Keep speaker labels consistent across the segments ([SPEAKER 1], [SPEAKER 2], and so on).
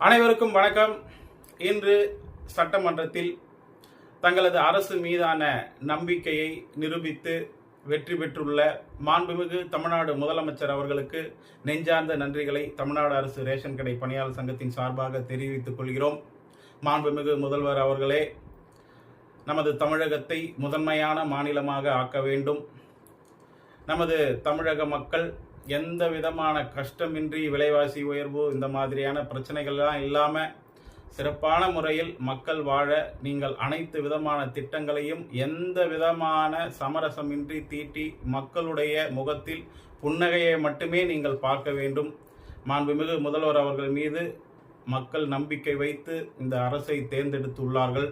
[SPEAKER 1] அனைவருக்கும் வணக்கம். இன்று சட்டமன்றத்தில் தங்களது அரசு மீதான நம்பிக்கையை நிரூபித்து வெற்றி பெற்றுள்ள மாண்புமிகு தமிழ்நாடு முதலமைச்சர் அவர்களுக்கு நெஞ்சார்ந்த நன்றிகளை தமிழ்நாடு அரசு ரேஷன் கடை பணியாளர் சங்கத்தின் சார்பாக தெரிவித்துக் கொள்கிறோம். மாண்புமிகு முதல்வர் அவர்களே, நமது தமிழகத்தை முதன்மையான மாநிலமாக ஆக்க வேண்டும். நமது தமிழக மக்கள் எந்த விதமான கஷ்டமின்றி விலைவாசி உயர்வு இந்த மாதிரியான பிரச்சனைகள்லாம் இல்லாமல் சிறப்பான முறையில் மக்கள் வாழ நீங்கள் அனைத்து விதமான திட்டங்களையும் எந்த விதமான சமரசமின்றி தீட்டி மக்களுடைய முகத்தில் புன்னகையை மட்டுமே நீங்கள் பார்க்க வேண்டும். மாண்புமிகு முதல்வர் அவர்கள் மீது மக்கள் நம்பிக்கை வைத்து இந்த அரசை தேர்ந்தெடுத்துள்ளார்கள்.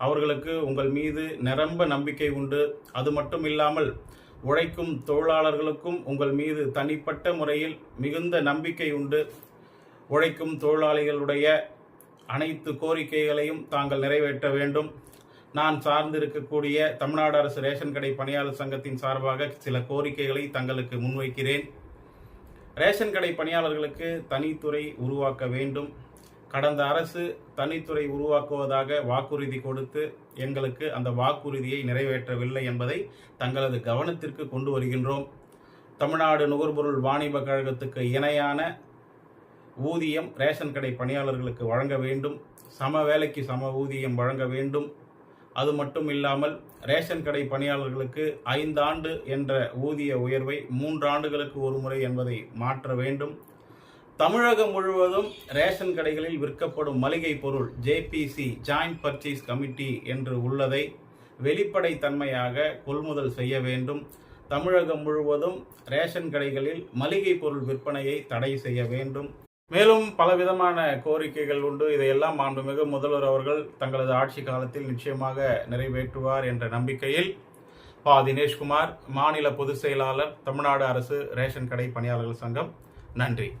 [SPEAKER 1] அவர்களுக்கு உங்கள் மீது நிரம்ப நம்பிக்கை உண்டு. அது மட்டும் இல்லாமல் உழைக்கும் தொழிலாளர்களுக்கும் உங்கள் மீது தனிப்பட்ட முறையில் மிகுந்த நம்பிக்கை உண்டு. உழைக்கும் தொழிலாளிகளுடைய அனைத்து கோரிக்கைகளையும் தாங்கள் நிறைவேற்ற வேண்டும். நான் சார்ந்திருக்கக்கூடிய தமிழ்நாடு அரசு ரேஷன் கடை பணியாளர் சங்கத்தின் சார்பாக சில கோரிக்கைகளை தங்களுக்கு முன்வைக்கிறேன். ரேஷன் கடை பணியாளர்களுக்கு தனித்துறை உருவாக்க வேண்டும். கடந்த அரசு தனித்துறை உருவாக்குவதாக வாக்குறுதி கொடுத்து எங்களுக்கு அந்த வாக்குறுதியை நிறைவேற்றவில்லை என்பதை தங்களது கவனத்திற்கு கொண்டு வருகின்றோம். தமிழ்நாடு நுகர்பொருள் வாணிப கழகத்துக்கு இணையான ஊதியம் ரேஷன் கடை பணியாளர்களுக்கு வழங்க வேண்டும். சம வேலைக்கு சம ஊதியம் வழங்க வேண்டும். அது மட்டும் இல்லாமல் ரேஷன் கடை பணியாளர்களுக்கு 5 ஆண்டு என்ற ஊதிய உயர்வை 3 ஆண்டுகளுக்கு ஒரு முறை என்பதை மாற்ற வேண்டும். தமிழகம் முழுவதும் ரேஷன் கடைகளில் விற்கப்படும் மளிகை பொருள் ஜேபிசி ஜாயிண்ட் பர்ச்சேஸ் கமிட்டி என்று உள்ளதை வெளிப்படைத்தன்மையாக கொள்முதல் செய்ய வேண்டும். தமிழகம் முழுவதும் ரேஷன் கடைகளில் மளிகை பொருள் விற்பனையை தடை செய்ய வேண்டும். மேலும் பலவிதமான கோரிக்கைகள் உண்டு. இதையெல்லாம் மாண்புமிகு முதல்வர் அவர்கள் தங்களது ஆட்சி காலத்தில் நிச்சயமாக நிறைவேற்றுவார் என்ற நம்பிக்கையில் தினேஷ்குமார், மாநில பொதுச் செயலாளர், தமிழ்நாடு அரசு ரேஷன் கடை பணியாளர்கள் சங்கம். நன்றி.